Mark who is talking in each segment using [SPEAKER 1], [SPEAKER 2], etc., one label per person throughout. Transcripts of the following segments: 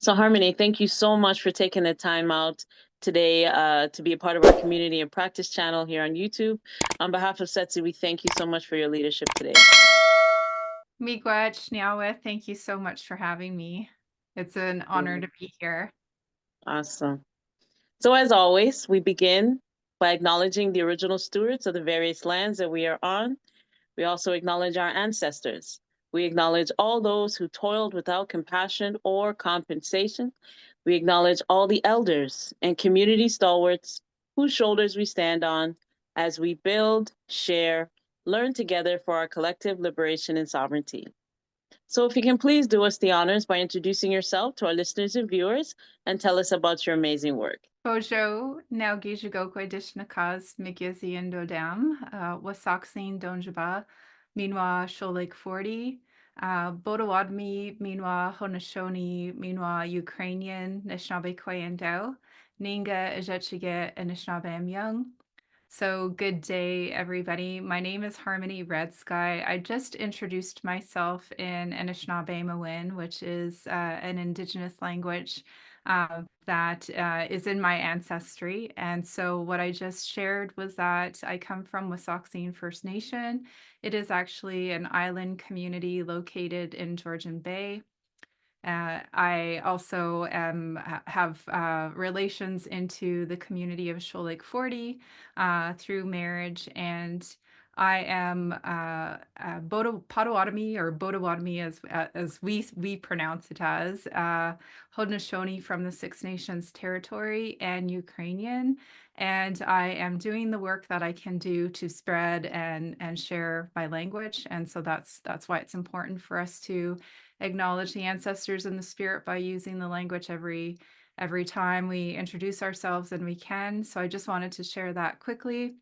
[SPEAKER 1] So, Harmony, thank you so much for taking the time out today to be a part of our community and practice channel here on YouTube. On behalf of Setsi, we thank you so much for your leadership today.
[SPEAKER 2] Miigwech, Nyawa, thank you so much for having me. It's an honor
[SPEAKER 1] Mhm.
[SPEAKER 2] to be here.
[SPEAKER 1] Awesome. So, as always, we begin by acknowledging the original stewards of the various lands that we are on. We also acknowledge our ancestors. We acknowledge all those who toiled without compassion or compensation. We acknowledge all the elders and community stalwarts whose shoulders we stand on as we build, share, learn together for our collective liberation and sovereignty. So, if you can please do us the honors by introducing yourself to our listeners and viewers and tell us about your amazing work.
[SPEAKER 2] Bojo, Naugijigokwe Dishnakaz, Migizi and Dodam, Wasaksin Donjaba, Minwa Sholik 40, Bodowadmi, Minwa Haudenosaunee, Minwa Ukrainian, Nishnawbe Kwayandao, Ninga Ejechige, and Anishinaabe Young. So, good day, everybody. My name is Harmony Redsky. I just introduced myself in Anishinaabe, which is an Indigenous language that is in my ancestry. And so, what I just shared was that I come from Wasauksing First Nation. It is actually an island community located in Georgian Bay. I also have relations into the community of Shoal 40 through marriage, and I am Potawatomi or Potawatomi as we pronounce it as Haudenosaunee from the Six Nations territory and Ukrainian. And I am doing the work that I can do to spread and share my language. And so that's why it's important for us to acknowledge the ancestors and the spirit by using the language every time we introduce ourselves and we can. So I just wanted to share that quickly.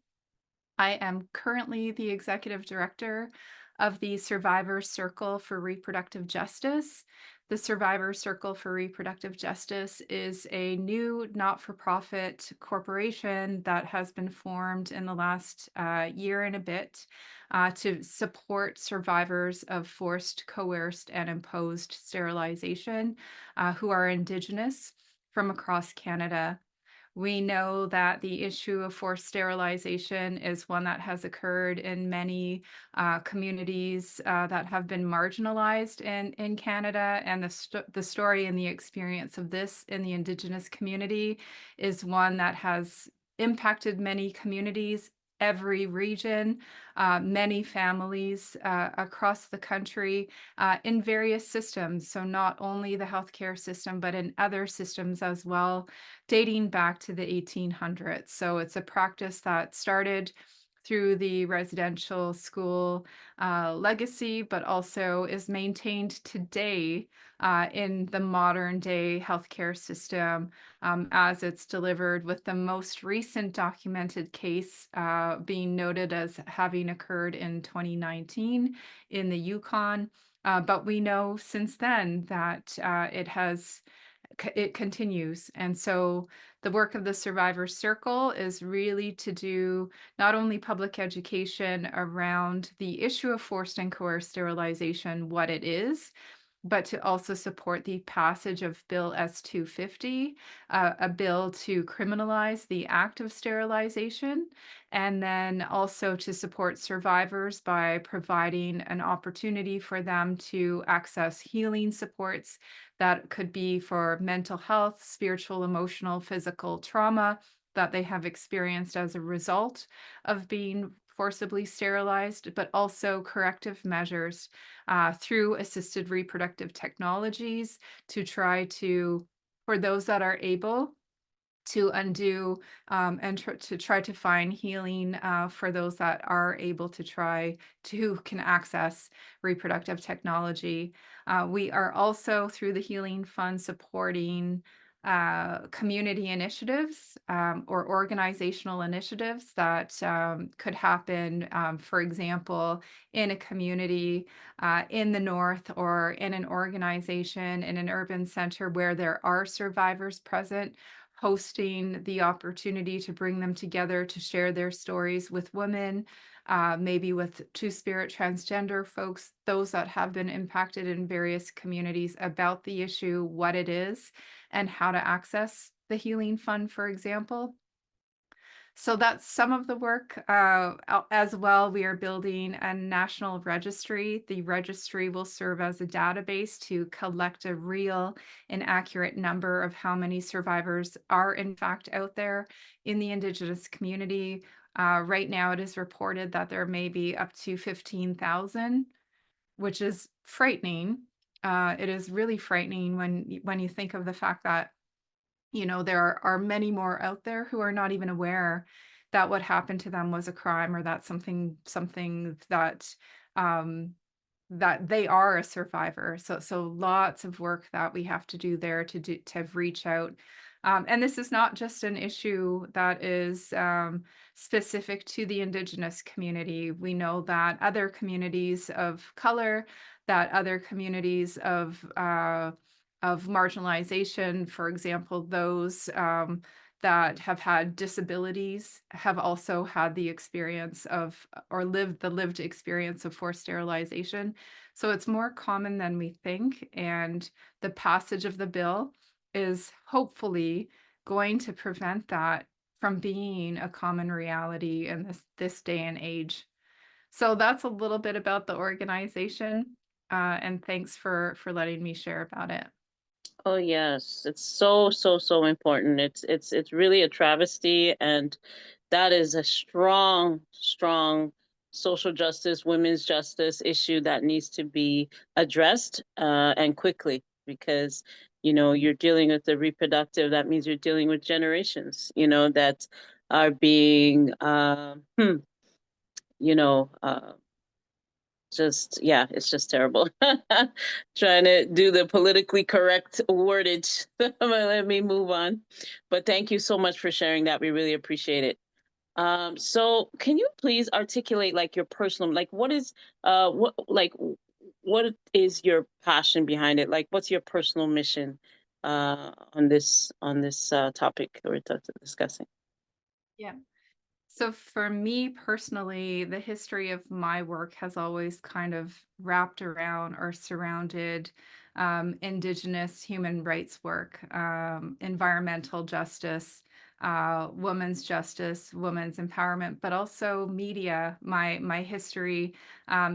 [SPEAKER 2] I am currently the executive director of the Survivor Circle for Reproductive Justice. The Survivor Circle for Reproductive Justice is a new not-for-profit corporation that has been formed in the last year and a bit to support survivors of forced, coerced, and imposed sterilization who are Indigenous from across Canada. We know that the issue of forced sterilization is one that has occurred in many communities that have been marginalized in Canada. And the story and the experience of this in the Indigenous community is one that has impacted many communities, every region, many families across the country in various systems. So, not only the healthcare system, but in other systems as well, dating back to the 1800s. So it's a practice that started through the residential school legacy, but also is maintained today in the modern day healthcare system as it's delivered, with the most recent documented case being noted as having occurred in 2019 in the Yukon. But we know since then that it continues. And so the work of the Survivor Circle is really to do not only public education around the issue of forced and coerced sterilization, what it is, but to also support the passage of Bill S-250, a bill to criminalize the act of sterilization, and then also to support survivors by providing an opportunity for them to access healing supports that could be for mental health, spiritual, emotional, physical trauma that they have experienced as a result of being forcibly sterilized, but also corrective measures through assisted reproductive technologies to try to, for those that are able, to undo and to try to find healing for those that are able to try to can access reproductive technology. We are also through the Healing Fund supporting community initiatives or organizational initiatives that could happen, for example, in a community in the north or in an organization in an urban center where there are survivors present, hosting the opportunity to bring them together to share their stories with women maybe with two-spirit transgender folks, those that have been impacted in various communities about the issue, what it is, and how to access the Healing Fund, for example. So that's some of the work. As well, we are building a national registry. The registry will serve as a database to collect a real and accurate number of how many survivors are in fact out there in the Indigenous community. Right now, it is reported that there may be up to 15,000, which is frightening. It is really frightening when you think of the fact that there are many more out there who are not even aware that what happened to them was a crime, or that something that, um, that they are a survivor. So lots of work that we have to do there to reach out. And this is not just an issue that is specific to the Indigenous community. We know that other communities of color, that other communities of marginalization, for example, those that have had disabilities have also had the experience of, or lived the lived experience of forced sterilization. So it's more common than we think. And the passage of the bill is hopefully going to prevent that from being a common reality in this day and age. So that's a little bit about the organization. And thanks for letting me share about it.
[SPEAKER 1] Oh yes, it's so so so important. It's really a travesty, and that is a strong strong social justice, women's justice issue that needs to be addressed, and quickly, because you're dealing with the reproductive. That means you're dealing with generations, that are being you know uh, just, yeah, it's just terrible. Trying to do the politically correct wordage. Let me move on. But thank you so much for sharing that. We really appreciate it. So can you please articulate, like, your personal, like, what is your passion behind it? Like, what's your personal mission on this topic we're discussing?
[SPEAKER 2] Yeah. So for me personally, the history of my work has always kind of wrapped around or surrounded Indigenous human rights work, environmental justice, women's justice, women's empowerment, but also media. My history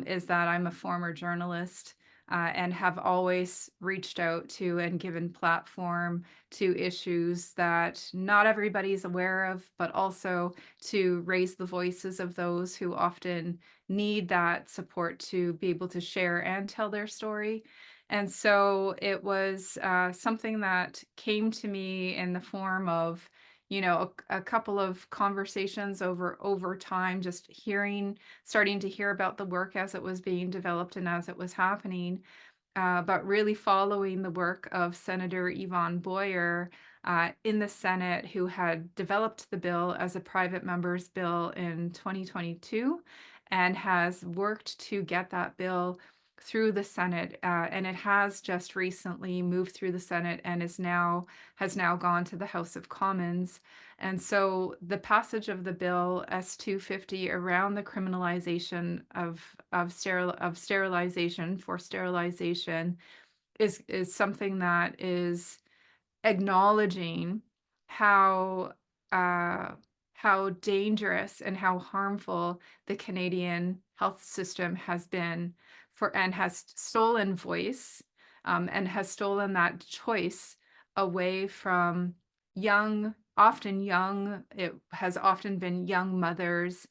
[SPEAKER 2] is that I'm a former journalist. And have always reached out to and given platform to issues that not everybody's aware of, but also to raise the voices of those who often need that support to be able to share and tell their story. And so it was something that came to me in the form of, a couple of conversations over time, just starting to hear about the work as it was being developed and as it was happening, but really following the work of Senator Yvonne Boyer in the Senate, who had developed the bill as a private member's bill in 2022 and has worked to get that bill through the Senate. And it has just recently moved through the Senate and has now gone to the House of Commons. And so the passage of the bill S-250 around the criminalization of sterilization for sterilization is something that is acknowledging how uh, how dangerous and how harmful the Canadian health system has been for, and has stolen voice, and has stolen that choice away from often young. It has often been young mothers,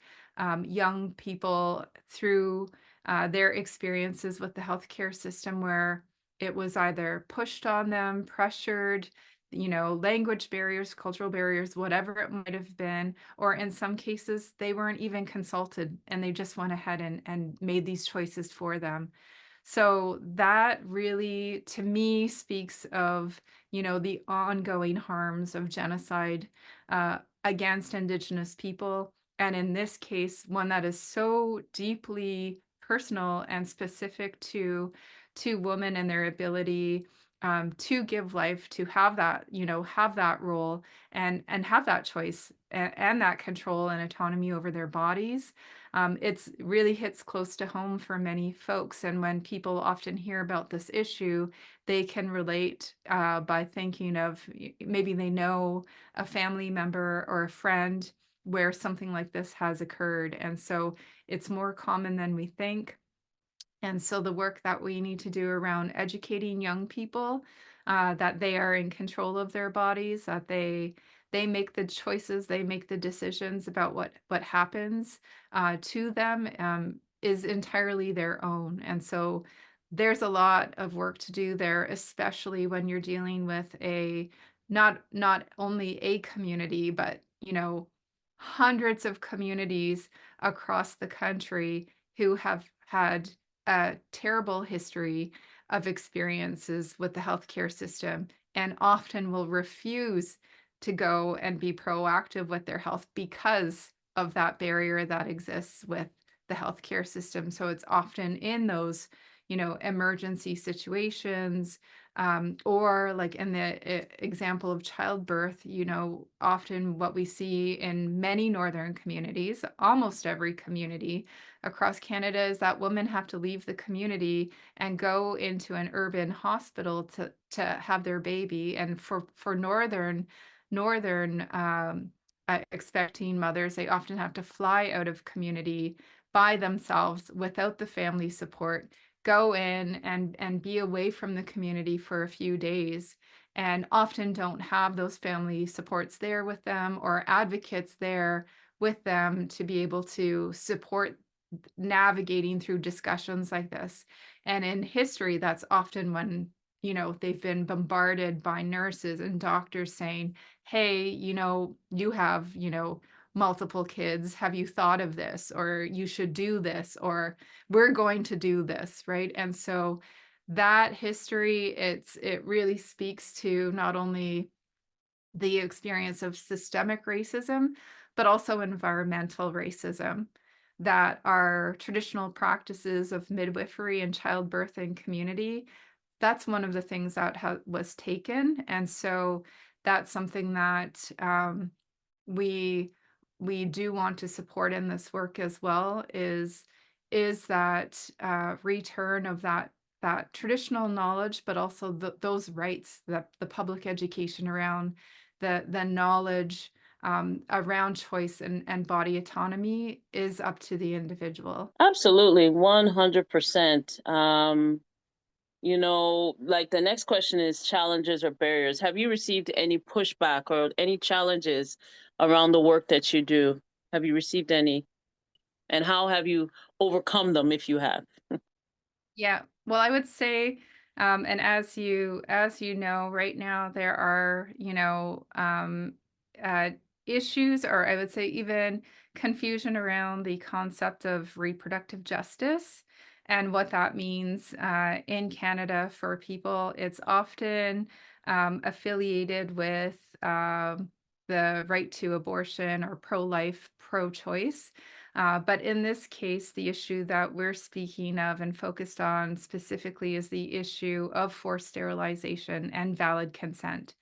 [SPEAKER 2] young people through their experiences with the healthcare system, where it was either pushed on them, pressured, language barriers, cultural barriers, whatever it might have been, or in some cases, they weren't even consulted and they just went ahead and made these choices for them. So that really, to me, speaks of, the ongoing harms of genocide against Indigenous people. And in this case, one that is so deeply personal and specific to women and their ability to give life, to have that role and have that choice and that control and autonomy over their bodies. It's really hits close to home for many folks. And when people often hear about this issue, they can relate by thinking of maybe they know a family member or a friend where something like this has occurred. And so it's more common than we think. And so the work that we need to do around educating young people that they are in control of their bodies, that they make the choices, they make the decisions about what happens to them is entirely their own. And so there's a lot of work to do there, especially when you're dealing with a not only a community, but hundreds of communities across the country who have had a terrible history of experiences with the healthcare system and often will refuse to go and be proactive with their health because of that barrier that exists with the healthcare system. So it's often in those, emergency situations, or like in the example of childbirth, often what we see in many northern communities, almost every community across Canada, is that women have to leave the community and go into an urban hospital to have their baby. And for northern expecting mothers, they often have to fly out of community by themselves without the family support, go in and be away from the community for a few days, and often don't have those family supports there with them or advocates there with them to be able to support navigating through discussions like this. And in history, that's often when, they've been bombarded by nurses and doctors saying, hey, you have, multiple kids. Have you thought of this? Or you should do this, or we're going to do this, right? And so that history, it really speaks to not only the experience of systemic racism, but also environmental racism, that our traditional practices of midwifery and childbirth and community, that's one of the things that was taken. And so that's something that we we do want to support in this work as well, is that return of that traditional knowledge, but also those rights, that the public education around the knowledge around choice and body autonomy is up to the individual.
[SPEAKER 1] Absolutely, 100%. Like the next question is challenges or barriers. Have you received any pushback or any challenges around the work that you do? Have you received any? And how have you overcome them if you have?
[SPEAKER 2] Yeah. Well, I would say, and as you know, right now there are, uh, issues, or I would say even confusion around the concept of reproductive justice and what that means in Canada for people. It's often affiliated with the right to abortion or pro-life, pro-choice. But in this case, the issue that we're speaking of and focused on specifically is the issue of forced sterilization and valid consent.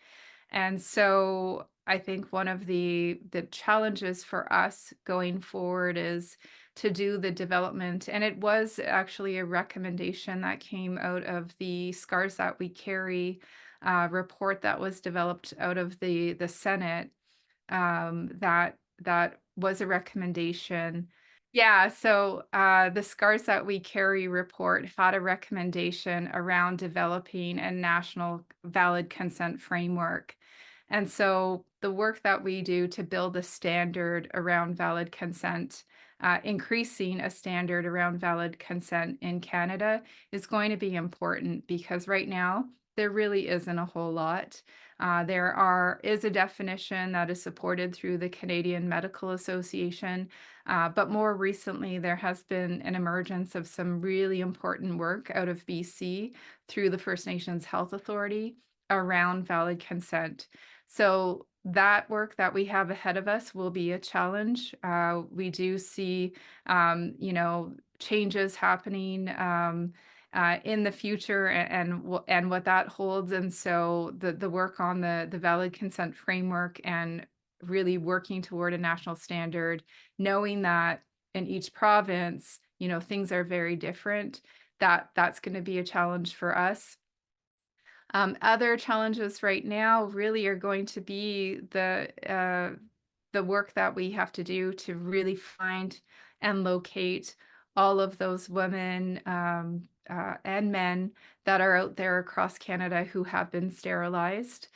[SPEAKER 2] And so I think one of the challenges for us going forward is to do the development. And it was actually a recommendation that came out of the Scars That We Carry report that was developed out of the Senate, that was a recommendation. Yeah, so, the Scars That We Carry report had a recommendation around developing a national valid consent framework. And so the work that we do to build a standard around valid consent, increasing a standard around valid consent in Canada is going to be important, because right now there really isn't a whole lot. There is a definition that is supported through the Canadian Medical Association, but more recently there has been an emergence of some really important work out of BC through the First Nations Health Authority around valid consent. So that work that we have ahead of us will be a challenge. We do see, changes happening in the future, and what that holds. And so the work on the valid consent framework and really working toward a national standard, knowing that in each province, things are very different. That's going to be a challenge for us. Other challenges right now really are going to be the work that we have to do to really find and locate all of those women and men that are out there across Canada who have been sterilized.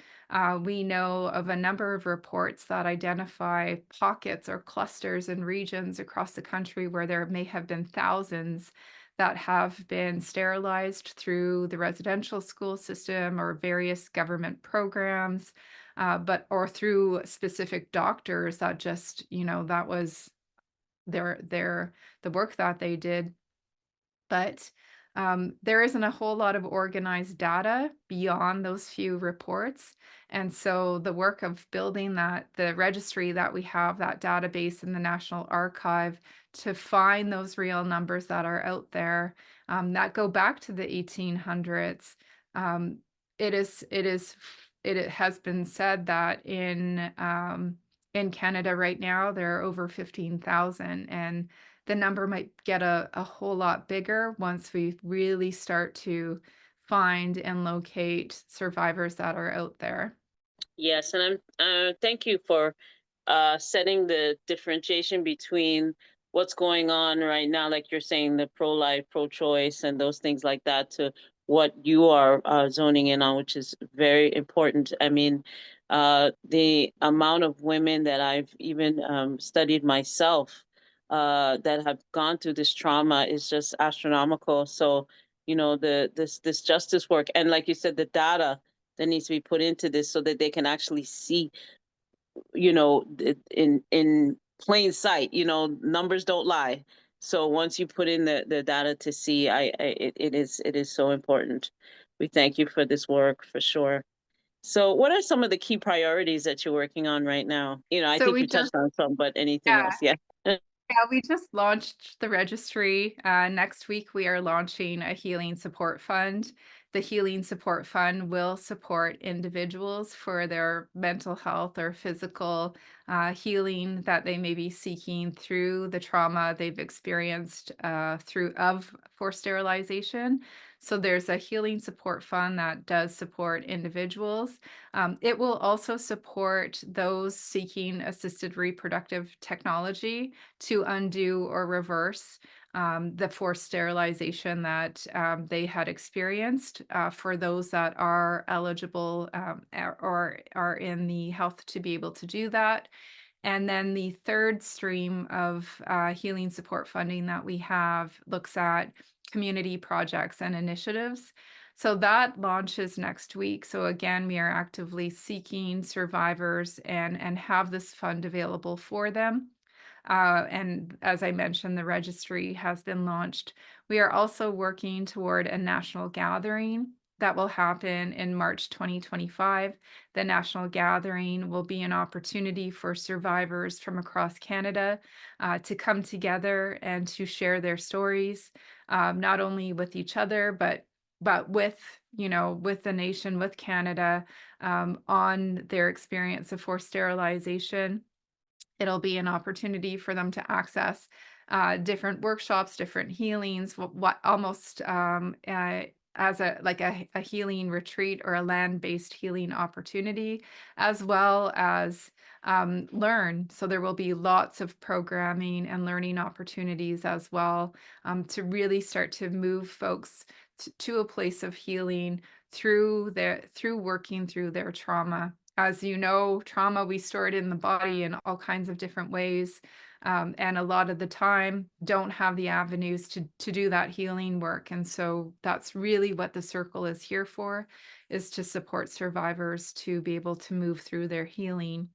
[SPEAKER 2] We know of a number of reports that identify pockets or clusters and regions across the country where there may have been thousands that have been sterilized through the residential school system or various government programs, but or through specific doctors that just, that was their the work that they did. But, there isn't a whole lot of organized data beyond those few reports, and so the work of building the registry that we have, that database in the National Archive to find those real numbers that are out there, that go back to the 1800s. Um, it has been said that in Canada right now, there are over 15,000, and the number might get a whole lot bigger once we really start to find and locate survivors that are out there.
[SPEAKER 1] Yes, and thank you for setting the differentiation between what's going on right now, like you're saying, the pro-life, pro-choice, and those things like that, to what you are zoning in on, which is very important. I mean, the amount of women that I've even studied myself that have gone through this trauma is just astronomical. So, this justice work, and like you said, the data that needs to be put into this so that they can actually see, in plain sight. Numbers don't lie. So once you put in the data to see, it is so important. We thank you for this work for sure. So what are some of the key priorities that you're working on right now? I
[SPEAKER 2] So
[SPEAKER 1] think
[SPEAKER 2] we
[SPEAKER 1] you
[SPEAKER 2] just
[SPEAKER 1] touched on some, but anything
[SPEAKER 2] Yeah.
[SPEAKER 1] else? Yeah.
[SPEAKER 2] Yeah, we just launched the registry. Next week, we are launching a healing support fund. The healing support fund will support individuals for their mental health or physical healing that they may be seeking through the trauma they've experienced through of forced sterilization. So there's a healing support fund that does support individuals. It will also support those seeking assisted reproductive technology to undo or reverse the forced sterilization that they had experienced for those that are eligible or are in the health to be able to do that. And then the third stream of healing support funding that we have looks at community projects and initiatives. So that launches next week. So again, we are actively seeking survivors and have this fund available for them. And as I mentioned, the registry has been launched. We are also working toward a national gathering that will happen in March 2025. The national gathering will be an opportunity for survivors from across Canada to come together and to share their stories, not only with each other, but with with the nation, with Canada, on their experience of forced sterilization. It'll be an opportunity for them to access different workshops, different healings, what almost as a healing retreat or a land-based healing opportunity, as well as learn. So there will be lots of programming and learning opportunities as well, to really start to move folks to a place of healing through working through their trauma. As you know, trauma, we store it in the body in all kinds of different ways, and a lot of the time don't have the avenues to do that healing work. And so that's really what the circle is here for, is to support survivors to be able to move through their healing.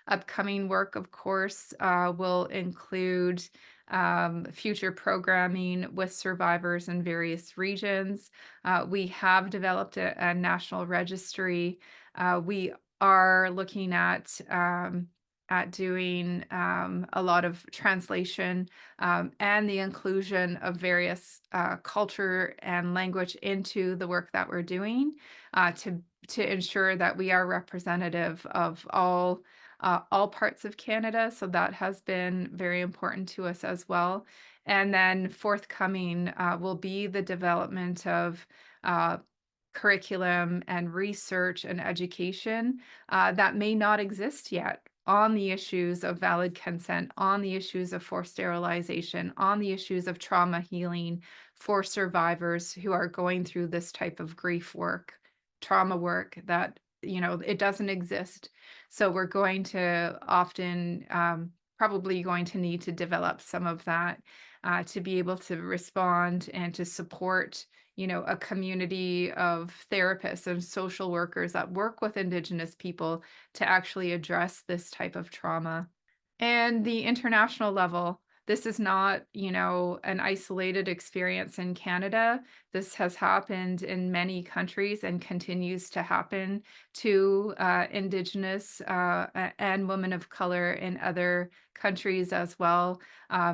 [SPEAKER 2] Upcoming work, of course, will include future programming with survivors in various regions. We have developed a national registry. We are looking at doing a lot of translation and the inclusion of various culture and language into the work that we're doing to ensure that we are representative of all all parts of Canada. So that has been very important to us as well. And then forthcoming will be the development of uh, curriculum and research and education that may not exist yet on the issues of valid consent, on the issues of forced sterilization, on the issues of trauma healing for survivors who are going through this type of grief work, trauma work that, it doesn't exist. So we're going to often, probably going to need to develop some of that to be able to respond and to support a community of therapists and social workers that work with Indigenous people to actually address this type of trauma. And the international level, this is not, an isolated experience in Canada. This has happened in many countries and continues to happen to Indigenous and women of color in other countries as well,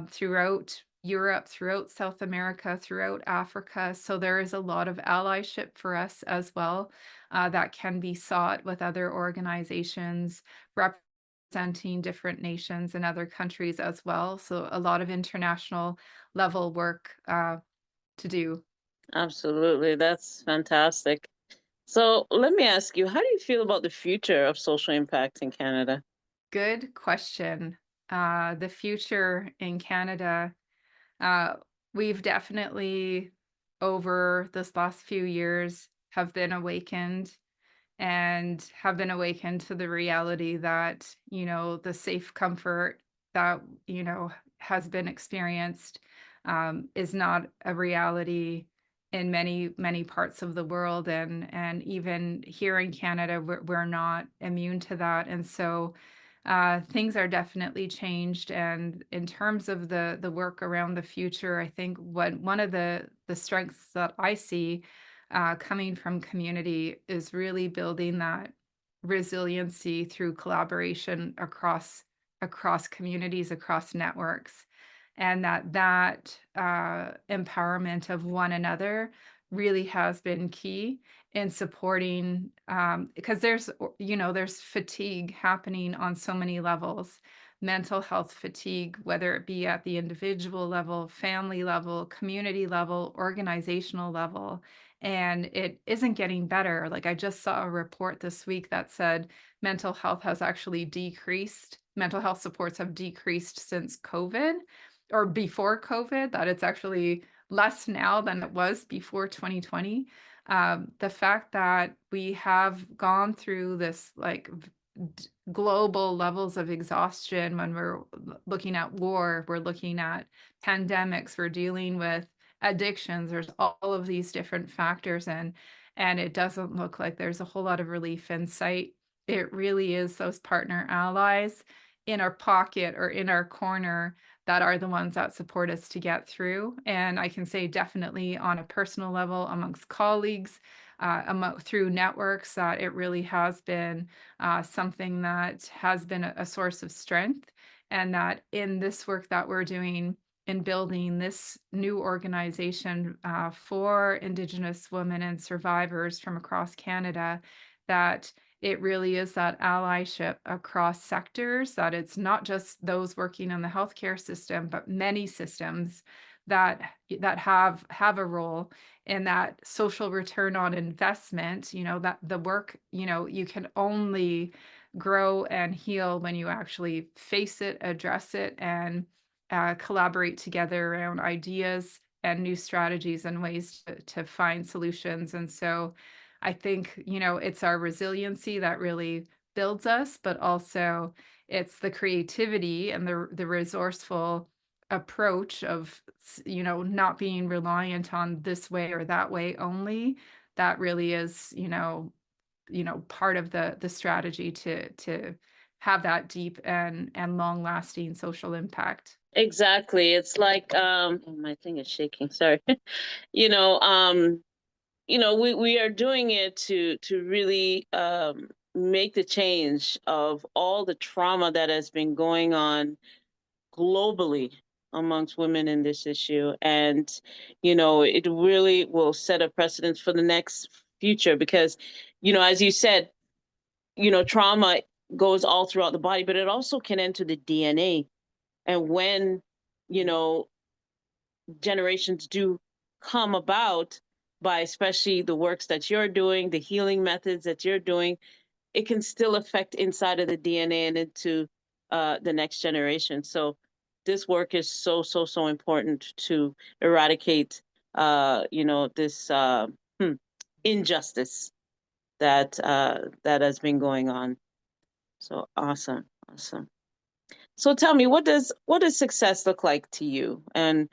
[SPEAKER 2] throughout Europe, throughout South America, throughout Africa. So there is a lot of allyship for us as well that can be sought with other organizations representing different nations and other countries as well. So a lot of international level work to do.
[SPEAKER 1] Absolutely. That's fantastic. So let me ask you, how do you feel about the future of social impact in Canada?
[SPEAKER 2] Good question. The future in Canada, uh, we've definitely over this last few years have been awakened and have been awakened to the reality that, the safe comfort that, has been experienced is not a reality in many, many parts of the world. And even here in Canada, we're not immune to that. And so things are definitely changed. And in terms of the work around the future, I think one of the strengths that I see coming from community is really building that resiliency through collaboration across communities, across networks, and that empowerment of one another really has been key in supporting because there's fatigue happening on so many levels, mental health fatigue, whether it be at the individual level, family level, community level, organizational level, and it isn't getting better. Like I just saw a report this week that said mental health supports have decreased since COVID or before COVID, that it's actually less now than it was before 2020. The fact that we have gone through this like global levels of exhaustion when we're looking at war, we're looking at pandemics, we're dealing with addictions, there's all of these different factors and it doesn't look like there's a whole lot of relief in sight. It really is those partner allies in our pocket or in our corner that are the ones that support us to get through. And I can say definitely on a personal level amongst colleagues, through networks, that it really has been something that has been a source of strength. And that in this work that we're doing in building this new organization for Indigenous women and survivors from across Canada, that it really is that allyship across sectors, that it's not just those working in the healthcare system, but many systems that have a role in that social return on investment, that the work, you can only grow and heal when you actually face it, address it, and collaborate together around ideas and new strategies and ways to find solutions. And so I think, it's our resiliency that really builds us, but also it's the creativity and the resourceful approach of, not being reliant on this way or that way only. That really is, part of the strategy to have that deep and long lasting social impact.
[SPEAKER 1] Exactly. It's like oh, my thing is shaking. Sorry. you know, um, we are doing it to really make the change of all the trauma that has been going on globally amongst women in this issue. And, it really will set a precedent for the next future because, as you said, trauma goes all throughout the body, but it also can enter the DNA. And when, you know, generations do come about by especially the works that you're doing, the healing methods that you're doing, it can still affect inside of the DNA and into the next generation. So this work is so, so, so important to eradicate, this hmm, injustice that has been going on. So awesome, awesome. So tell me, what does success look like to you? And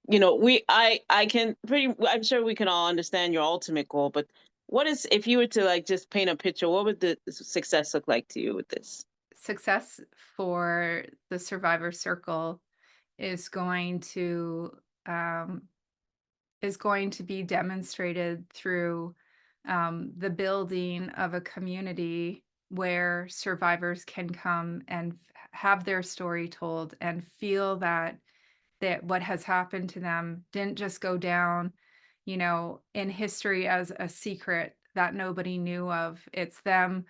[SPEAKER 1] I can pretty, I'm sure we can all understand your ultimate goal, but what is, if you were to like just paint a picture, what would the success look like to you with this?
[SPEAKER 2] Success for the survivor circle is going to um, be demonstrated through the building of a community where survivors can come and have their story told and feel that what has happened to them didn't just go down, in history as a secret that nobody knew of. It's them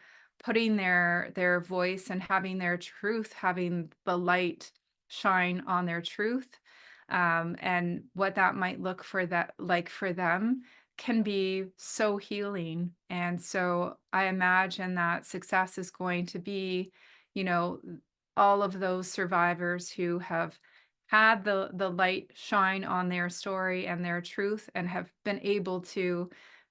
[SPEAKER 2] putting their voice and having their truth, having the light shine on their truth. And what that might look for that like for them can be so healing. And so I imagine that success is going to be, you know, all of those survivors who have had the light shine on their story and their truth and have been able to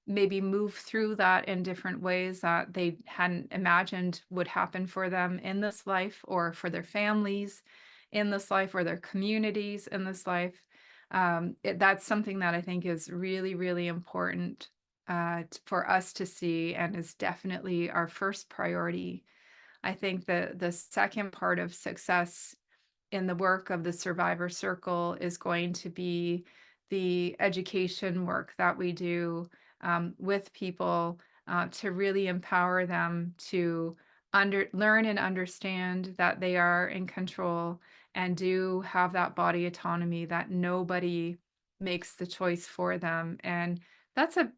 [SPEAKER 2] maybe move through that in different ways that they hadn't imagined would happen for them in this life or for their families in this life or their communities in this life. That's something that I think is really, really important for us to see and is definitely our first priority. I think the second part of success in the work of the survivor circle is going to be the education work that we do with people to really empower them to learn and understand that they are in control and do have that body autonomy, that nobody makes the choice for them. And that's a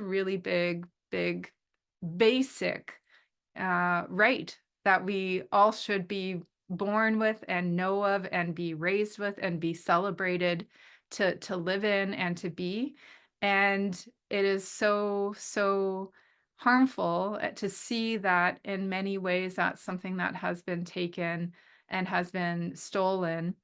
[SPEAKER 2] really big, basic right that we all should be born with and know of and be raised with and be celebrated to live in and to be. And it is so harmful to see that in many ways that's something that has been taken and has been stolen,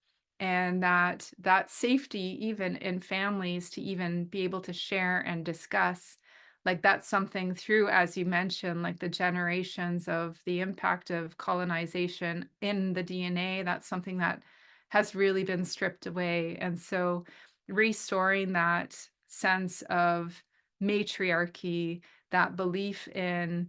[SPEAKER 2] and that safety even in families to even be able to share and discuss, like that's something through, as you mentioned, like the generations of the impact of colonization in the DNA, that's something that has really been stripped away. And so restoring that sense of matriarchy, that belief in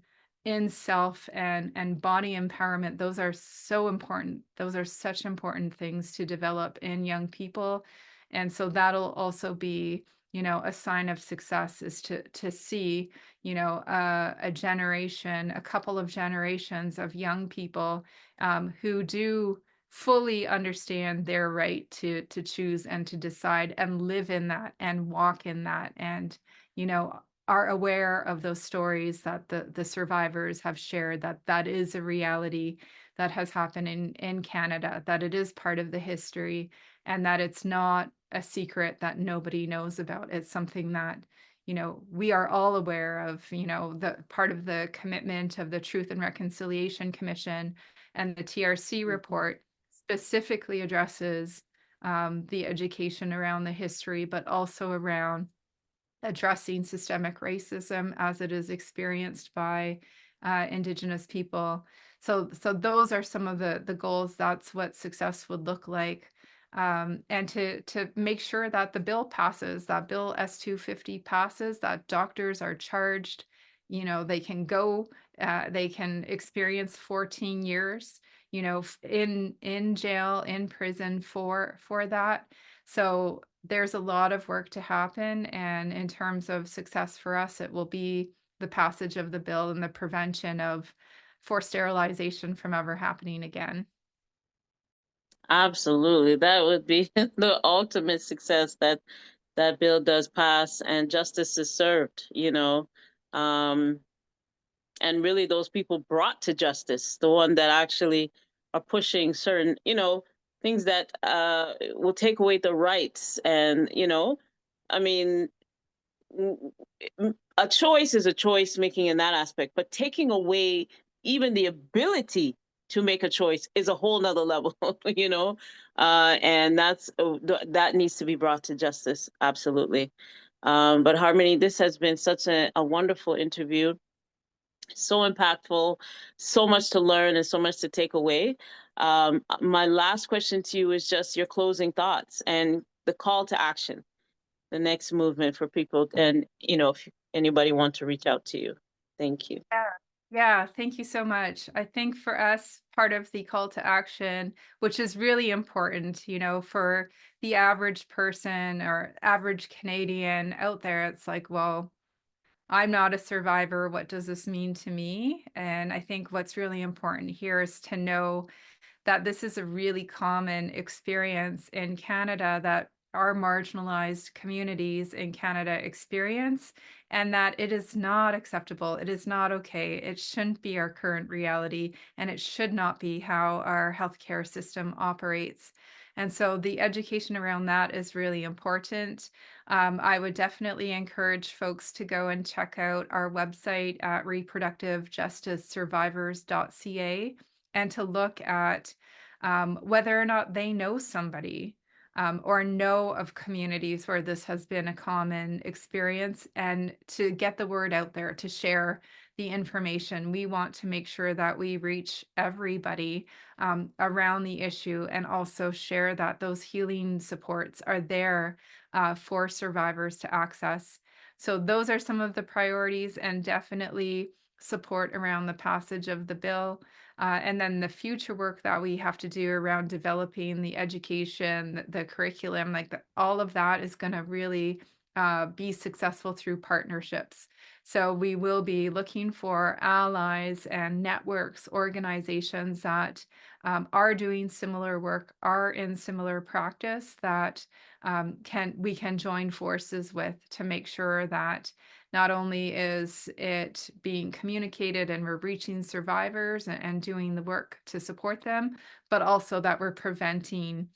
[SPEAKER 2] self and body empowerment, those are so important. Those are such important things to develop in young people. And so that'll also be, a sign of success, is to see, a generation, a couple of generations of young people who do fully understand their right to choose and to decide and live in that and walk in that, and are aware of those stories that the survivors have shared, that that is a reality that has happened in Canada, that it is part of the history, and that it's not a secret that nobody knows about. It's something that, we are all aware of, the part of the commitment of the Truth and Reconciliation Commission and the TRC
[SPEAKER 1] Mhm.
[SPEAKER 2] report specifically addresses the education around the history, but also around addressing systemic racism as it is experienced by Indigenous people. So those are some of the goals. That's what success would look like, and to make sure that the bill passes, that Bill S-250 passes, that doctors are charged. They can go, they can experience 14 years, in jail, in prison for that. So there's a lot of work to happen, and in terms of success for us, it will be the passage of the bill and the prevention of forced sterilization from ever happening again.
[SPEAKER 1] Absolutely. That would be the ultimate success, that that bill does pass and justice is served. Um, and really those people brought to justice, the one that actually are pushing certain, things that will take away the rights. And, I mean, a choice is a choice making in that aspect, but taking away even the ability to make a choice is a whole nother level, and that needs to be brought to justice. Absolutely. But Harmony, this has been such a wonderful interview, so impactful, so much to learn and so much to take away. My last question to you is just your closing thoughts and the call to action, the next movement for people, and if anybody wants to reach out to you. Thank you.
[SPEAKER 2] Yeah. Yeah, thank you so much. I think for us, part of the call to action, which is really important, for the average person or average Canadian out there, it's like, well, I'm not a survivor. What does this mean to me? And I think what's really important here is to know that this is a really common experience in Canada that our marginalized communities in Canada experience, and that it is not acceptable. It is not okay. It shouldn't be our current reality, and it should not be how our healthcare system operates. And so the education around that is really important. I would definitely encourage folks to go and check out our website at reproductivejusticesurvivors.ca and to look at whether or not they know somebody or know of communities where this has been a common experience, and to get the word out there, to share the information. We want to make sure that we reach everybody around the issue, and also share that those healing supports are there for survivors to access. So those are some of the priorities, and definitely support around the passage of the bill. And then the future work that we have to do around developing the education, the curriculum, all of that is going to really be successful through partnerships. So we will be looking for allies and networks, organizations that are doing similar work, are in similar practice, that we can join forces with, to make sure that not only is it being communicated and we're reaching survivors and doing the work to support them, but also that we're preventing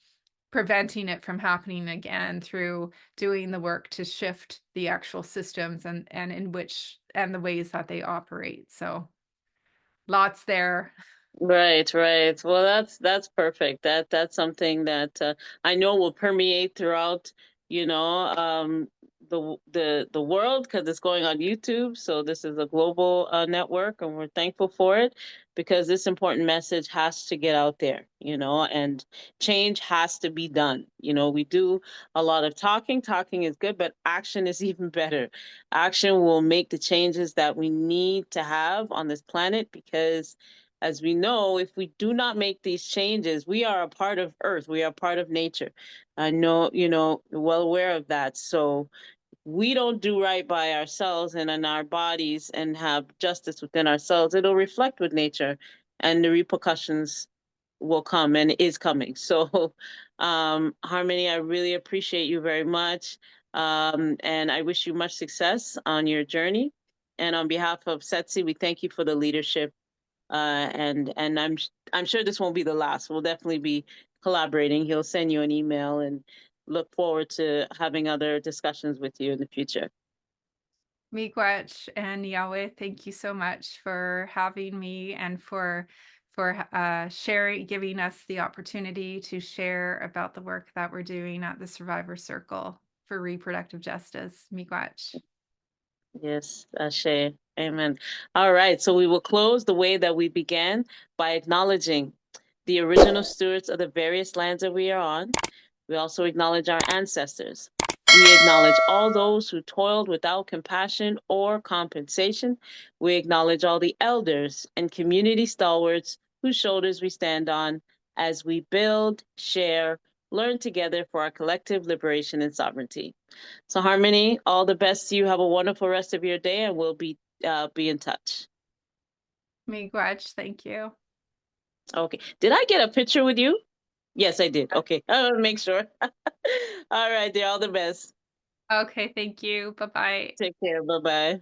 [SPEAKER 2] it from happening again through doing the work to shift the actual systems and the ways that they operate. So lots there.
[SPEAKER 1] Right, right. Well, that's perfect. That's something that I know will permeate throughout, you know, the world, because it's going on YouTube. So this is a global network, and we're thankful for it, because this important message has to get out there, and change has to be done. We do a lot of talking. Talking is good, but action is even better. Action will make the changes that we need to have on this planet, because as we know, if we do not make these changes, we are a part of Earth. We are part of nature. I know, well aware of that. So we don't do right by ourselves and in our bodies and have justice within ourselves, it'll reflect with nature, and the repercussions will come and is coming. So, Harmony, I really appreciate you very much. And I wish you much success on your journey. And on behalf of SETSI, we thank you for the leadership, and I'm sure this won't be the last. We'll definitely be collaborating. He'll send you an email, and look forward to having other discussions with you in the future.
[SPEAKER 2] Miigwech and Yahweh, thank you so much for having me and for sharing, giving us the opportunity to share about the work that we're doing at the Survivor Circle for reproductive justice. Miigwech.
[SPEAKER 1] Yes, Ashe. Amen. All right, so we will close the way that we began, by acknowledging the original stewards of the various lands that we are on. We also acknowledge our ancestors. We acknowledge all those who toiled without compassion or compensation. We acknowledge all the elders and community stalwarts whose shoulders we stand on as we build, share, learn together for our collective liberation and sovereignty. So, Harmony, all the best to you. Have a wonderful rest of your day, and we'll be in touch.
[SPEAKER 2] Miigwech, thank you.
[SPEAKER 1] Okay. Did I get a picture with you? Yes, I did. Okay. I want to make sure. All right, dear. All the best.
[SPEAKER 2] Okay, thank you. Bye-bye.
[SPEAKER 1] Take care. Bye bye.